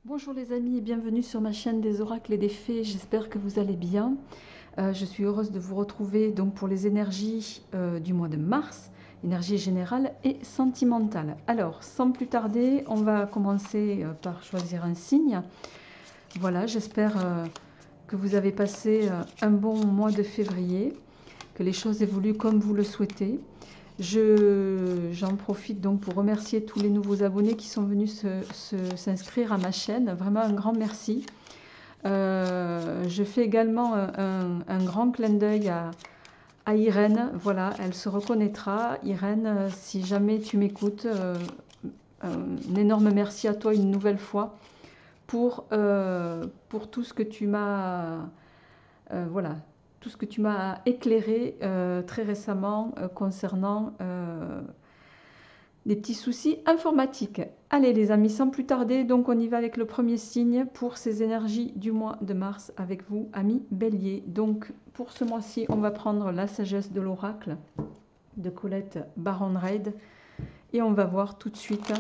Bonjour les amis et bienvenue sur ma chaîne des oracles et des fées, j'espère que vous allez bien. Je suis heureuse de vous retrouver donc pour les énergies du mois de mars, énergie générale et sentimentale. Alors sans plus tarder, on va commencer par choisir un signe. Voilà, j'espère que vous avez passé un bon mois de février, que les choses évoluent comme vous le souhaitez. J'en profite donc pour remercier tous les nouveaux abonnés qui sont venus s'inscrire à ma chaîne. Vraiment un grand merci. Je fais également un grand clin d'œil à Irène. Voilà, elle se reconnaîtra. Irène, si jamais tu m'écoutes, un énorme merci à toi une nouvelle fois pour tout ce que tu m'as voilà, tout ce que tu m'as éclairé très récemment concernant des petits soucis informatiques. Allez les amis, sans plus tarder, donc on y va avec le premier signe pour ces énergies du mois de mars avec vous, amis Bélier. Donc pour ce mois-ci, on va prendre la sagesse de l'oracle de Colette Baron-Reid et on va voir tout de suite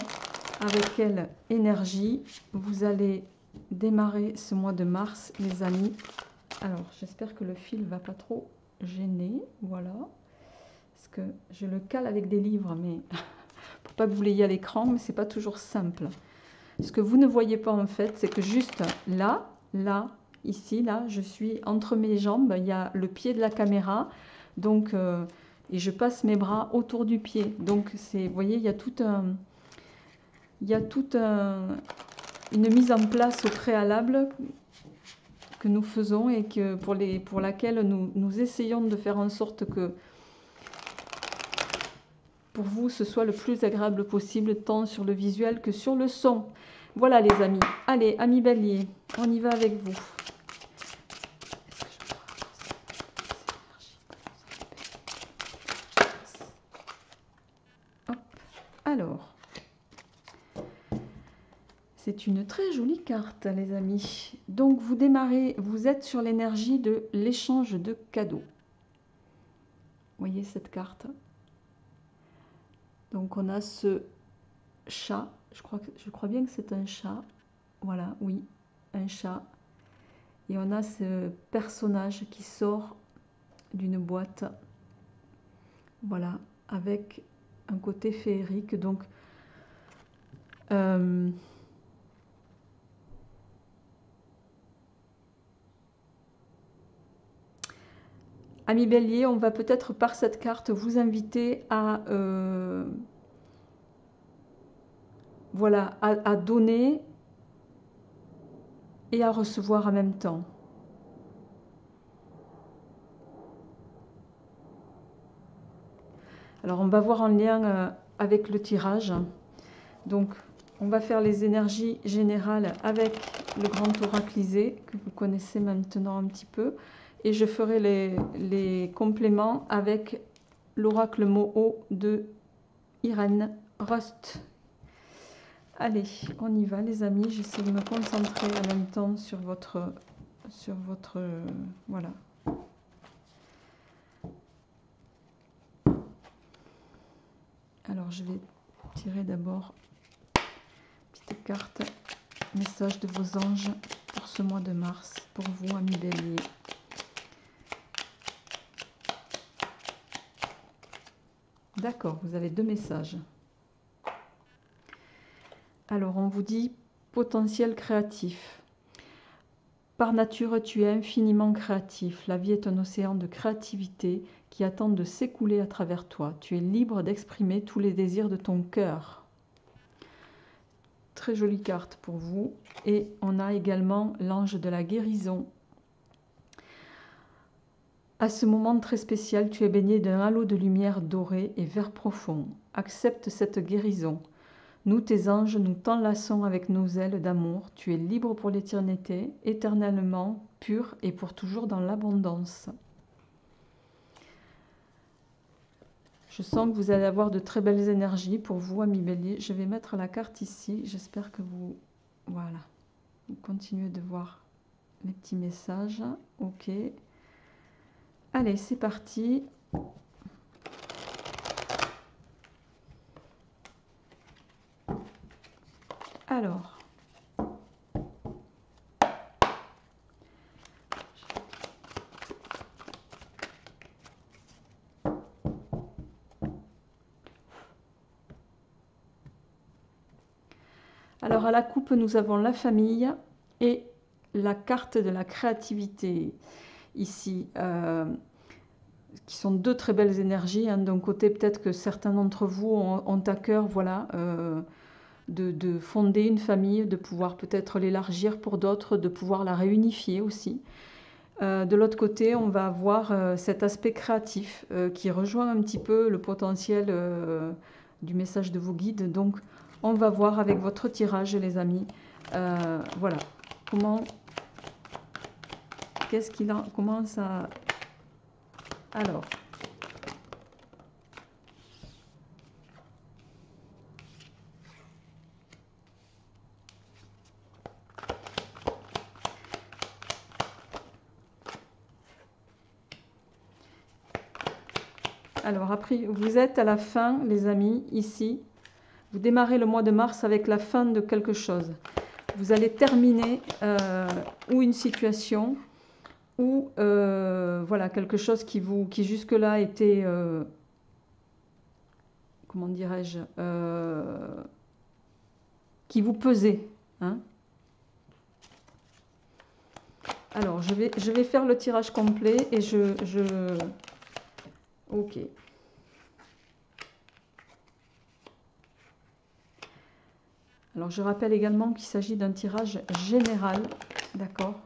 avec quelle énergie vous allez démarrer ce mois de mars, les amis. Alors, j'espère que le fil va pas trop gêner, voilà. Parce que je le cale avec des livres, mais pour pas que vous l'ayez à l'écran, mais c'est pas toujours simple. Ce que vous ne voyez pas en fait, c'est que juste là, ici, là, je suis entre mes jambes, il y a le pied de la caméra, donc et je passe mes bras autour du pied. Donc c'est, vous voyez, il y a une mise en place au préalable que nous faisons et que pour laquelle nous essayons de faire en sorte que pour vous ce soit le plus agréable possible, tant sur le visuel que sur le son. Voilà les amis. Allez, amis Bélier, on y va avec vous. Hop. Alors, c'est une très jolie carte les amis. Donc vous démarrez, vous êtes sur l'énergie de l'échange de cadeaux. Voyez cette carte? Donc on a ce chat, je crois bien que c'est un chat. Voilà, oui, un chat. Et on a ce personnage qui sort d'une boîte. Voilà, avec un côté féerique. Donc, ami Bélier, on va peut-être par cette carte vous inviter à voilà, à donner et à recevoir en même temps. Alors on va voir en lien avec le tirage. Donc on va faire les énergies générales avec le grand oraclisé que vous connaissez maintenant un petit peu. Et je ferai les compléments avec l'oracle Moho de Irène Rust. Allez, on y va les amis. J'essaie de me concentrer en même temps sur votre voilà. Alors je vais tirer d'abord petite carte message de vos anges pour ce mois de mars pour vous amis Bélier. D'accord, vous avez deux messages. Alors on vous dit potentiel créatif. Par nature, tu es infiniment créatif. La vie est un océan de créativité qui attend de s'écouler à travers toi. Tu es libre d'exprimer tous les désirs de ton cœur. Très jolie carte pour vous. Et on a également l'ange de la guérison. À ce moment très spécial, tu es baigné d'un halo de lumière dorée et vert profond. Accepte cette guérison. Nous, tes anges, nous t'enlaçons avec nos ailes d'amour. Tu es libre pour l'éternité, éternellement, pur et pour toujours dans l'abondance. Je sens que vous allez avoir de très belles énergies pour vous, amis Bélier. Je vais mettre la carte ici. J'espère que vous... Voilà. Vous continuez de voir les petits messages. Ok. Allez, c'est parti. Alors, Alors, à la coupe, nous avons la famille et la carte de la créativité ici, qui sont deux très belles énergies, hein. D'un côté, peut-être que certains d'entre vous ont à cœur, voilà, de fonder une famille, de pouvoir peut-être l'élargir pour d'autres, de pouvoir la réunifier aussi. De l'autre côté, on va avoir cet aspect créatif qui rejoint un petit peu le potentiel du message de vos guides. Donc, on va voir avec votre tirage, les amis. Voilà, qu'est-ce qu'il a, comment ça... Alors, après, vous êtes à la fin, les amis, ici. Vous démarrez le mois de mars avec la fin de quelque chose. Vous allez terminer ou une situation ou voilà, quelque chose qui jusque-là était, comment dirais-je, qui vous pesait, hein. Alors, je vais faire le tirage complet et ok. Alors, je rappelle également qu'il s'agit d'un tirage général, d'accord?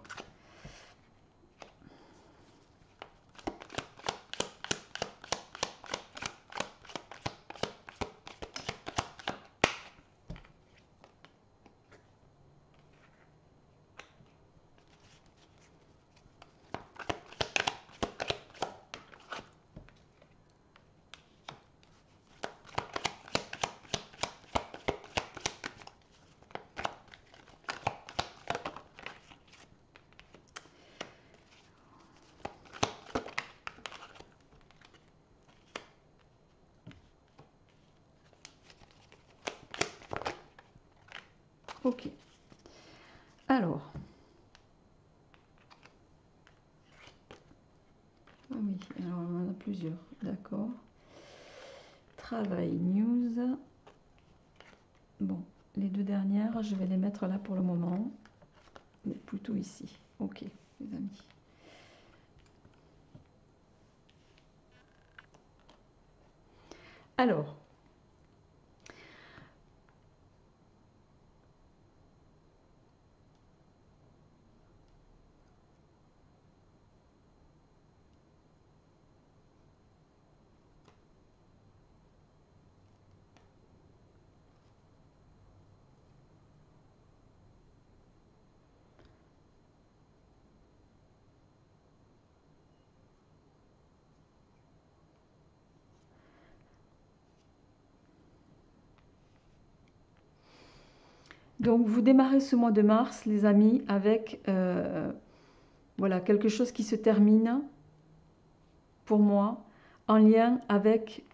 Ok. Alors. Ah oui, alors on en a plusieurs. D'accord. Travail news. Bon, les deux dernières, je vais les mettre là pour le moment. Mais plutôt ici. Ok, les amis. Alors. Donc, vous démarrez ce mois de mars, les amis, avec voilà, quelque chose qui se termine, pour moi, en lien avec...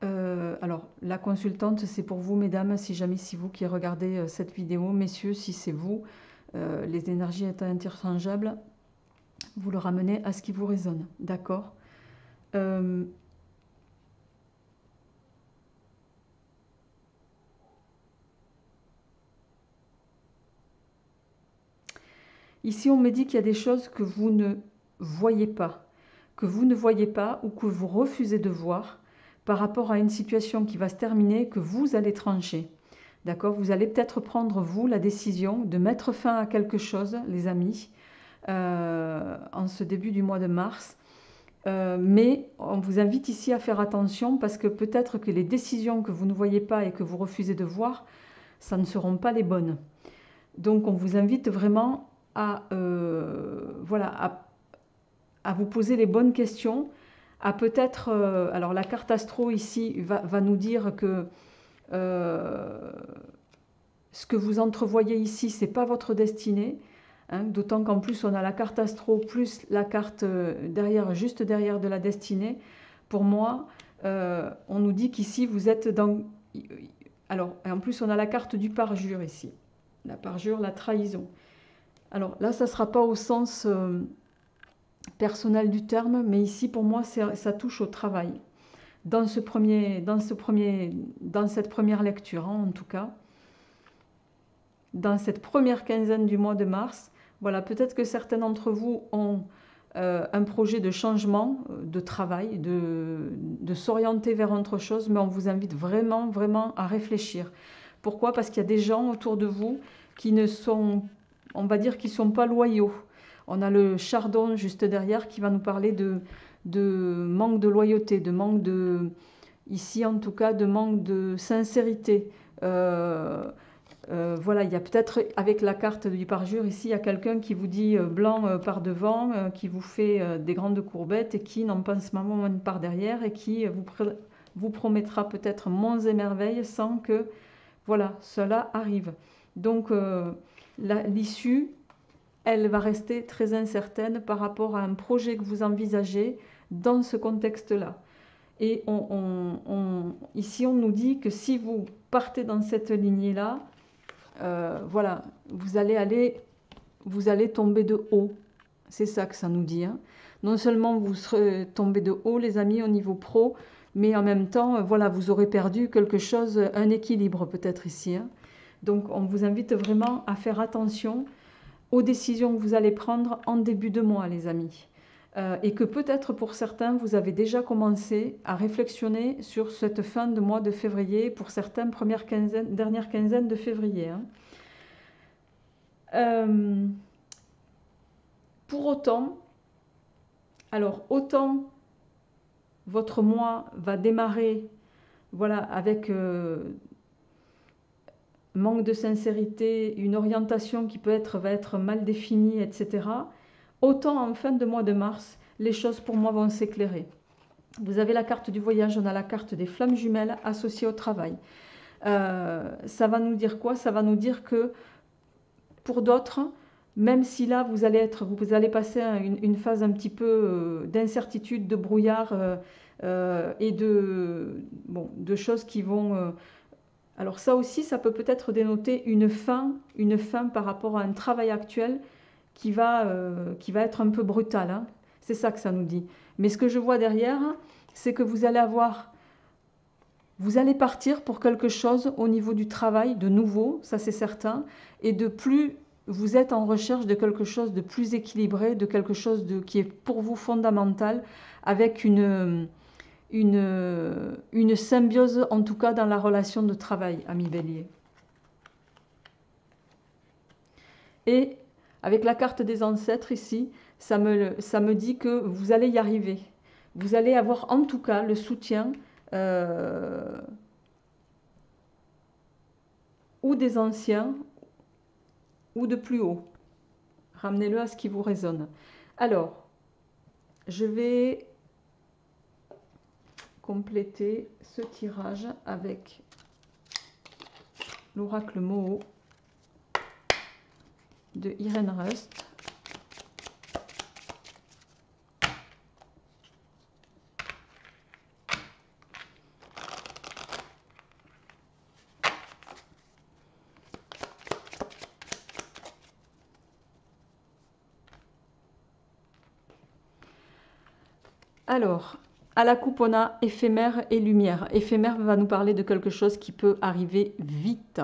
alors, la consultante, c'est pour vous, mesdames, si jamais c'est vous qui regardez cette vidéo. Messieurs, si c'est vous, les énergies étant interchangeables, vous le ramenez à ce qui vous résonne, d'accord? Ici, on me dit qu'il y a des choses que vous ne voyez pas, ou que vous refusez de voir par rapport à une situation qui va se terminer, que vous allez trancher. D'accord? Vous allez peut-être prendre, vous, la décision de mettre fin à quelque chose, les amis, en ce début du mois de mars. Mais on vous invite ici à faire attention parce que peut-être que les décisions que vous ne voyez pas et que vous refusez de voir, ça ne seront pas les bonnes. Donc on vous invite vraiment à, voilà, à vous poser les bonnes questions, à peut-être... alors la carte astro ici va nous dire que ce que vous entrevoyez ici, ce n'est pas votre destinée. Hein, d'autant qu'en plus on a la carte astro plus la carte derrière, juste derrière de la destinée. Pour moi, on nous dit qu'ici vous êtes dans... Alors, en plus on a la carte du parjure ici. La parjure, la trahison. Alors là, ça ne sera pas au sens personnel du terme, mais ici pour moi, ça touche au travail. Dans cette première lecture, hein, en tout cas. dans cette première quinzaine du mois de mars. Voilà, peut-être que certains d'entre vous ont un projet de changement de travail, de s'orienter vers autre chose, mais on vous invite vraiment, vraiment à réfléchir. Pourquoi? Parce qu'il y a des gens autour de vous qui ne sont, on va dire, qui ne sont pas loyaux. On a le chardon juste derrière qui va nous parler de manque de loyauté, de manque de, ici en tout cas, de manque de sincérité. Voilà, il y a peut-être avec la carte du parjure ici, il y a quelqu'un qui vous dit blanc par devant, qui vous fait des grandes courbettes et qui n'en pense pas moins par derrière et qui vous promettra peut-être monts et merveilles sans que voilà, cela arrive. Donc l'issue, elle va rester très incertaine par rapport à un projet que vous envisagez dans ce contexte-là. Et ici, on nous dit que si vous partez dans cette lignée-là, voilà, vous allez tomber de haut. C'est ça que ça nous dit, hein. Non seulement vous serez tombé de haut, les amis, au niveau pro, mais en même temps, voilà, vous aurez perdu quelque chose, un équilibre peut-être ici, hein. Donc, on vous invite vraiment à faire attention aux décisions que vous allez prendre en début de mois, les amis. Et que peut-être pour certains, vous avez déjà commencé à réflexionner sur cette fin de mois de février, pour certains, dernière quinzaine de février, hein. Pour autant, alors autant votre mois va démarrer voilà, avec manque de sincérité, une orientation qui va être mal définie, etc. Autant en fin de mois de mars, les choses pour moi vont s'éclairer. Vous avez la carte du voyage, on a la carte des flammes jumelles associées au travail. Ça va nous dire quoi? Ça va nous dire que pour d'autres, même si là vous allez passer une phase un petit peu d'incertitude, de brouillard et de choses qui vont... alors ça aussi, ça peut peut-être dénoter une fin par rapport à un travail actuel qui va être un peu brutal, hein. C'est ça que ça nous dit. Mais ce que je vois derrière, c'est que vous allez partir pour quelque chose au niveau du travail de nouveau, ça c'est certain, et de plus vous êtes en recherche de quelque chose de plus équilibré, de quelque chose qui est pour vous fondamental, avec une symbiose en tout cas dans la relation de travail, ami Bélier. Et avec la carte des ancêtres ici, ça me dit que vous allez y arriver. Vous allez avoir en tout cas le soutien ou des anciens ou de plus haut. Ramenez-le à ce qui vous résonne. Alors, je vais compléter ce tirage avec l'oracle Moho de Irène Rust. Alors, à la coupe, on a éphémère et lumière. Éphémère va nous parler de quelque chose qui peut arriver vite.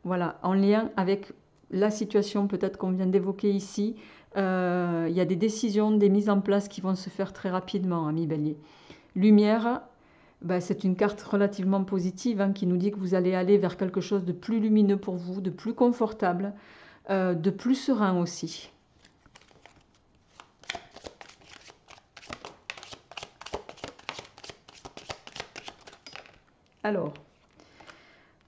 Voilà, en lien avec la situation peut-être qu'on vient d'évoquer ici. Il y a des décisions, des mises en place qui vont se faire très rapidement, ami Bélier. Lumière, ben, c'est une carte relativement positive hein, qui nous dit que vous allez aller vers quelque chose de plus lumineux pour vous, de plus confortable, de plus serein aussi. Alors,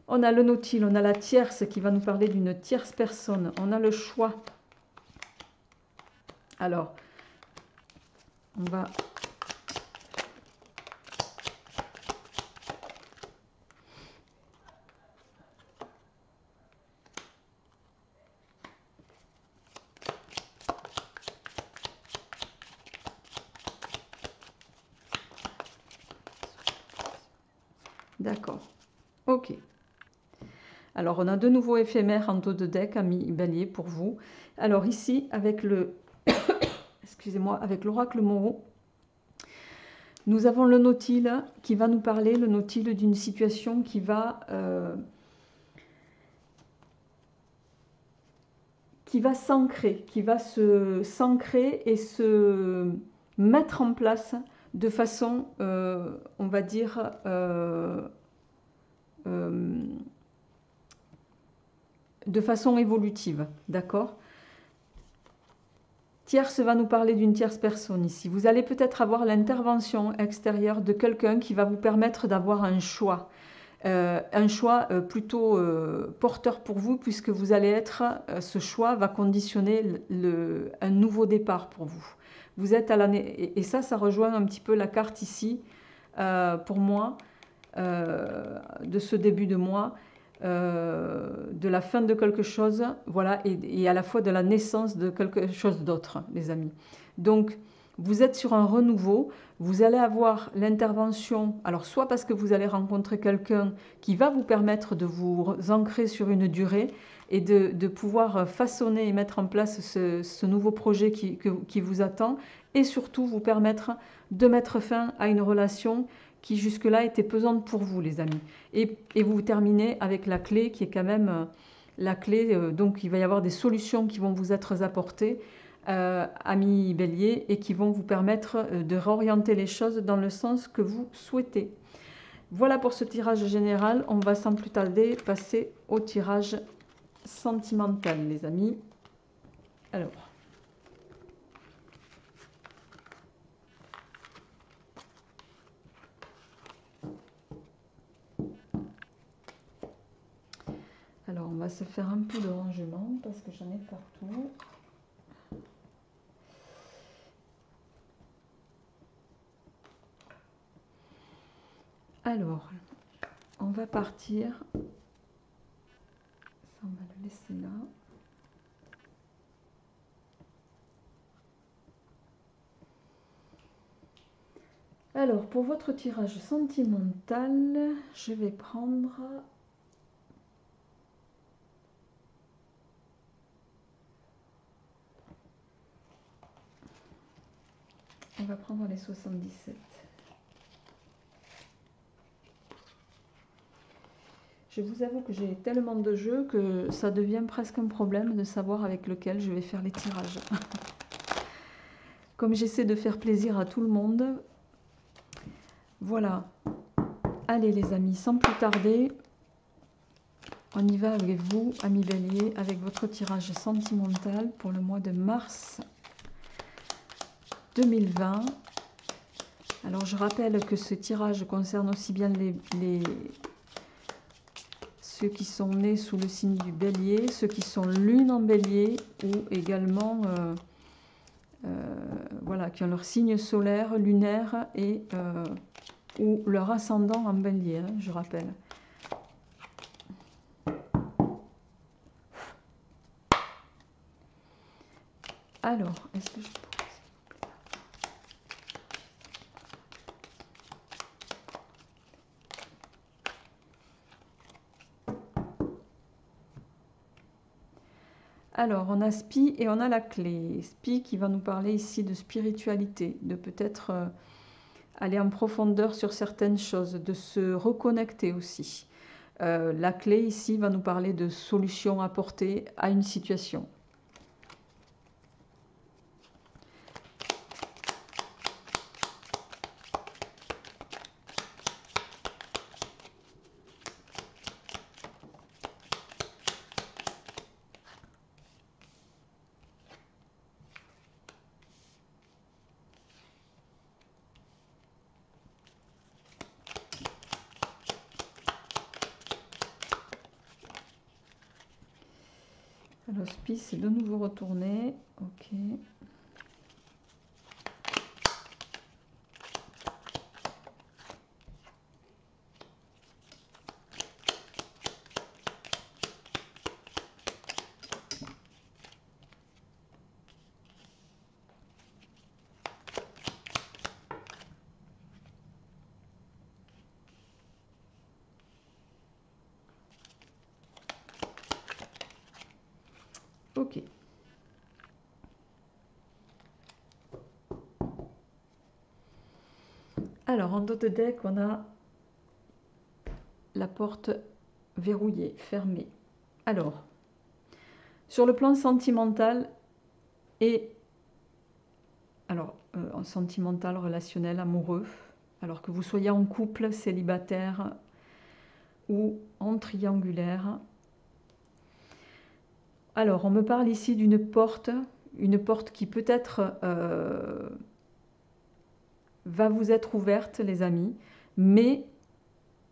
on a le nautile, on a la tierce qui va nous parler d'une tierce personne. On a le choix. Alors, on va... D'accord. Ok. Alors, on a de nouveau éphémère en dos de deck, ami Bélier, pour vous. Alors ici, avec le... Excusez-moi, avec l'oracle Moho, nous avons le nautile qui va nous parler, le nautile d'une situation qui va qui va s'ancrer, qui va s'ancrer et se mettre en place de façon, on va dire, de façon évolutive, d'accord? Tierce va nous parler d'une tierce personne ici. Vous allez peut-être avoir l'intervention extérieure de quelqu'un qui va vous permettre d'avoir un choix plutôt porteur pour vous, puisque vous allez être, ce choix va conditionner un nouveau départ pour vous. Vous êtes à l'année, et ça rejoint un petit peu la carte ici, pour moi, de ce début de mois, de la fin de quelque chose, voilà, et à la fois de la naissance de quelque chose d'autre, les amis. Donc, vous êtes sur un renouveau, vous allez avoir l'intervention, alors soit parce que vous allez rencontrer quelqu'un qui va vous permettre de vous ancrer sur une durée et de pouvoir façonner et mettre en place ce nouveau projet qui vous attend, et surtout vous permettre de mettre fin à une relation qui jusque-là était pesante pour vous, les amis. Et vous terminez avec la clé qui est quand même la clé, donc il va y avoir des solutions qui vont vous être apportées, amis bélier, et qui vont vous permettre de réorienter les choses dans le sens que vous souhaitez. Voilà pour ce tirage général. On va sans plus tarder passer au tirage sentimental, les amis. Alors, on va se faire un peu de rangement parce que j'en ai partout. Alors, on va partir. Ça, on va le laisser là. Alors, pour votre tirage sentimental, je vais prendre... On va prendre les 77. Je vous avoue que j'ai tellement de jeux que ça devient presque un problème de savoir avec lequel je vais faire les tirages. Comme j'essaie de faire plaisir à tout le monde. Voilà. Allez les amis, sans plus tarder, on y va avec vous, amis bélier, avec votre tirage sentimental pour le mois de mars 2020. Alors je rappelle que ce tirage concerne aussi bien ceux qui sont nés sous le signe du bélier, ceux qui sont lune en bélier, ou également voilà, qui ont leur signe solaire, lunaire et ou leur ascendant en bélier, hein, je rappelle. Alors, est-ce que je pourrais... Alors, on a Spi et on a la clé. Spi qui va nous parler ici de spiritualité, de peut-être aller en profondeur sur certaines choses, de se reconnecter aussi. La clé ici va nous parler de solutions apportées à une situation. Alors, Spi, c'est de nouveau retourné. Ok. Ok. Alors, en dos de deck, on a la porte verrouillée, fermée. Alors, Sur le plan sentimental et alors sentimental, relationnel, amoureux, alors que vous soyez en couple, célibataire ou en triangulaire. Alors, on me parle ici d'une porte, une porte qui peut-être va vous être ouverte, les amis, mais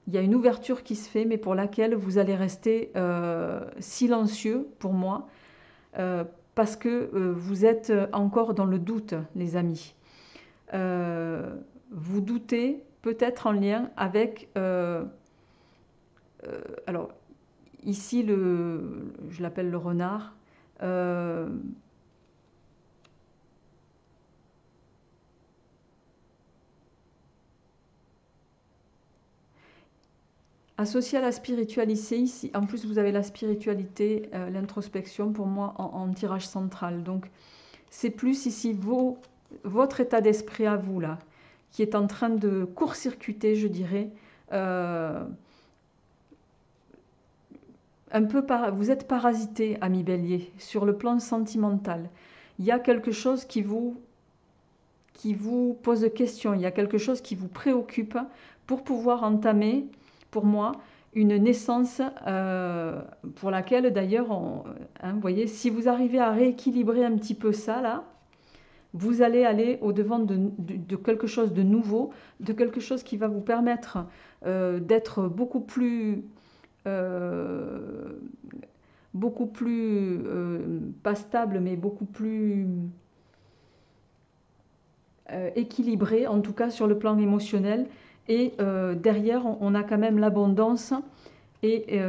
il y a une ouverture qui se fait, mais pour laquelle vous allez rester silencieux, pour moi, parce que vous êtes encore dans le doute, les amis. Vous doutez peut-être en lien avec... alors, ici, je l'appelle le renard. Associé à la spiritualité, ici, en plus vous avez la spiritualité, l'introspection pour moi en tirage central. Donc c'est plus ici votre état d'esprit à vous là, qui est en train de court-circuiter, je dirais. Vous êtes parasité, ami Bélier, sur le plan sentimental. Il y a quelque chose qui vous pose question, il y a quelque chose qui vous préoccupe pour pouvoir entamer, pour moi, une naissance pour laquelle d'ailleurs, vous voyez, si vous arrivez à rééquilibrer un petit peu ça là, vous allez aller au-devant de quelque chose de nouveau, de quelque chose qui va vous permettre d'être beaucoup plus pas stable, mais beaucoup plus équilibré, en tout cas sur le plan émotionnel. Et derrière, on a quand même l'abondance. Et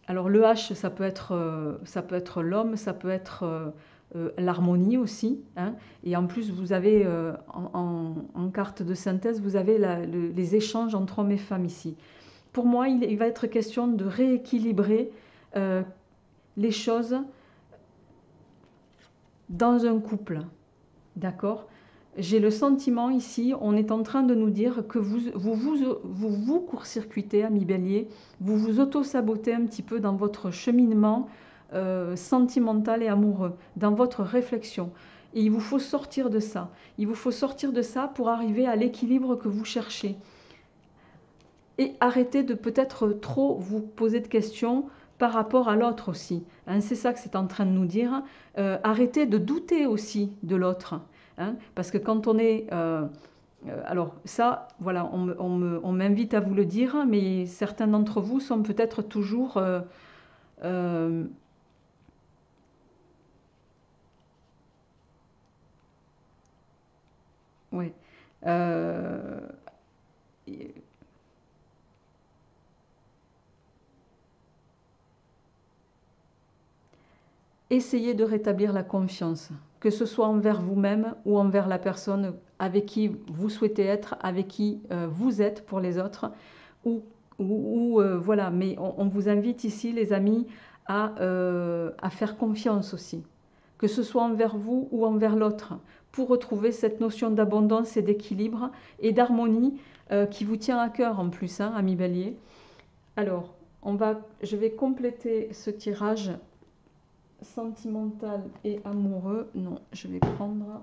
alors le H, ça peut être l'homme, ça peut être l'harmonie aussi. Hein. Et en plus, vous avez en carte de synthèse, vous avez les échanges entre hommes et femmes ici. Pour moi, il va être question de rééquilibrer les choses dans un couple. D'accord ? J'ai le sentiment ici, on est en train de nous dire que vous court-circuitez, ami Bélier, vous vous auto-sabotez un petit peu dans votre cheminement sentimental et amoureux, dans votre réflexion. Et il vous faut sortir de ça. Il vous faut sortir de ça pour arriver à l'équilibre que vous cherchez. Et arrêter de peut-être trop vous poser de questions par rapport à l'autre aussi. Hein, c'est ça que c'est en train de nous dire. Arrêtez de douter aussi de l'autre. Hein, parce que quand on est... alors ça, voilà, on m'invite à vous le dire, mais certains d'entre vous sont peut-être toujours... ouais. Essayez de rétablir la confiance, que ce soit envers vous-même ou envers la personne avec qui vous souhaitez être, avec qui vous êtes pour les autres. Voilà, mais on vous invite ici, les amis, à faire confiance aussi, que ce soit envers vous ou envers l'autre, pour retrouver cette notion d'abondance et d'équilibre et d'harmonie qui vous tient à cœur en plus, hein, ami Bélier. Alors, je vais compléter ce tirage sentimental et amoureux. Non, je vais prendre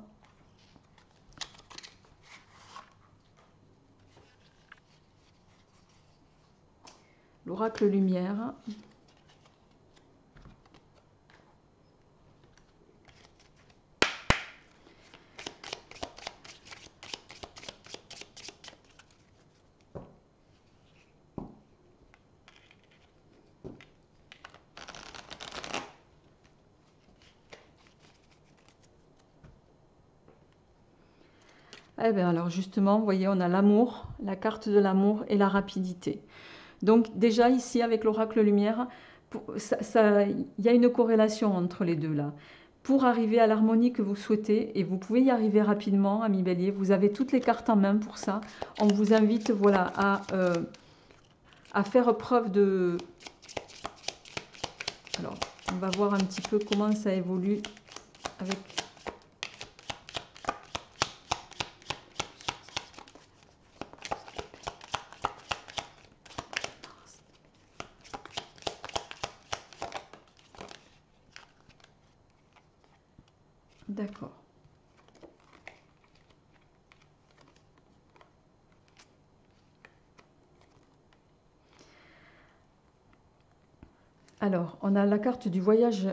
l'oracle lumière. Eh bien alors justement, vous voyez, on a l'amour, la carte de l'amour et la rapidité. Donc déjà ici, avec l'oracle lumière, il y a une corrélation entre les deux là. Pour arriver à l'harmonie que vous souhaitez, et vous pouvez y arriver rapidement, ami Bélier, vous avez toutes les cartes en main pour ça. On vous invite voilà, à faire preuve de... Alors, on va voir un petit peu comment ça évolue avec... D'accord. Alors, on a la carte du voyage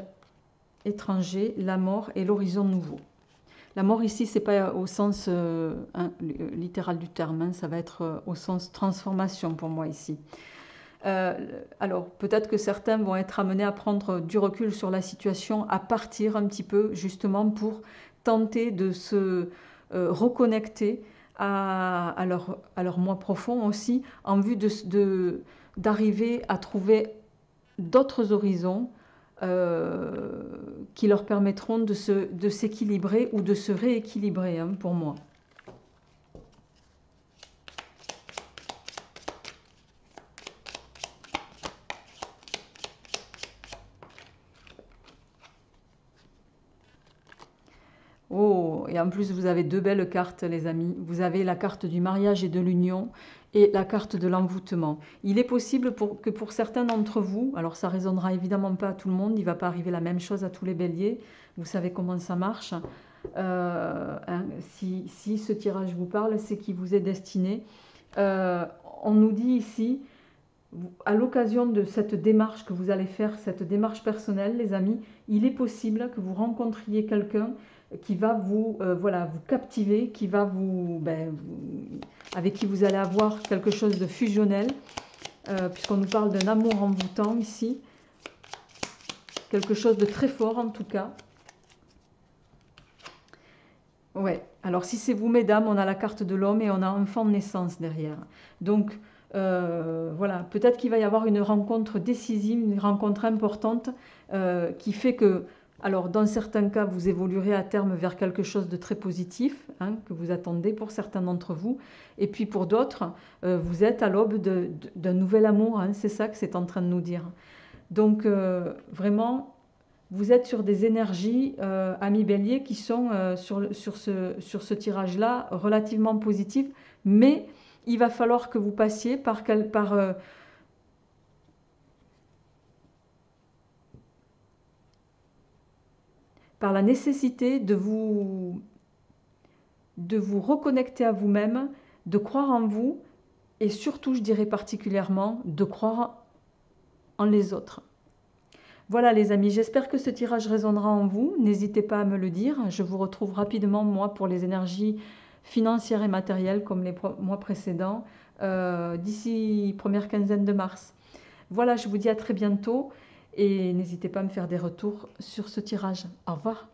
étranger, la mort et l'horizon nouveau. La mort ici, c'est pas au sens littéral du terme, hein, ça va être au sens transformation pour moi ici. Alors, peut-être que certains vont être amenés à prendre du recul sur la situation, à partir un petit peu justement pour tenter de se reconnecter à leur moi profond aussi, en vue d'arriver à trouver d'autres horizons qui leur permettront de s'équilibrer ou de se rééquilibrer, hein, pour moi. Oh, et en plus, vous avez deux belles cartes, les amis. Vous avez la carte du mariage et de l'union et la carte de l'envoûtement. Il est possible que pour certains d'entre vous, alors ça résonnera évidemment pas à tout le monde, il ne va pas arriver la même chose à tous les béliers, vous savez comment ça marche. Hein, si ce tirage vous parle, c'est qu'il vous est destiné. On nous dit ici, à l'occasion de cette démarche que vous allez faire, cette démarche personnelle, les amis, il est possible que vous rencontriez quelqu'un qui va voilà, vous captiver, qui va avec qui vous allez avoir quelque chose de fusionnel, puisqu'on nous parle d'un amour envoûtant ici, quelque chose de très fort en tout cas. Ouais, alors si c'est vous, mesdames, on a la carte de l'homme et on a enfant de naissance derrière. Donc, voilà, peut-être qu'il va y avoir une rencontre décisive, une rencontre importante qui fait que, alors dans certains cas, vous évoluerez à terme vers quelque chose de très positif, hein, que vous attendez pour certains d'entre vous. Et puis pour d'autres, vous êtes à l'aube d'un nouvel amour, hein, c'est ça que c'est en train de nous dire. Donc, vraiment, vous êtes sur des énergies, amis bélier, qui sont sur ce tirage-là relativement positives, mais il va falloir que vous passiez par la nécessité de vous reconnecter à vous-même, de croire en vous, et surtout, je dirais particulièrement, de croire en les autres. Voilà les amis, j'espère que ce tirage résonnera en vous. N'hésitez pas à me le dire. Je vous retrouve rapidement, moi, pour les énergies financières et matérielles, comme les mois précédents, d'ici première quinzaine de mars. Voilà, je vous dis à très bientôt et n'hésitez pas à me faire des retours sur ce tirage. Au revoir.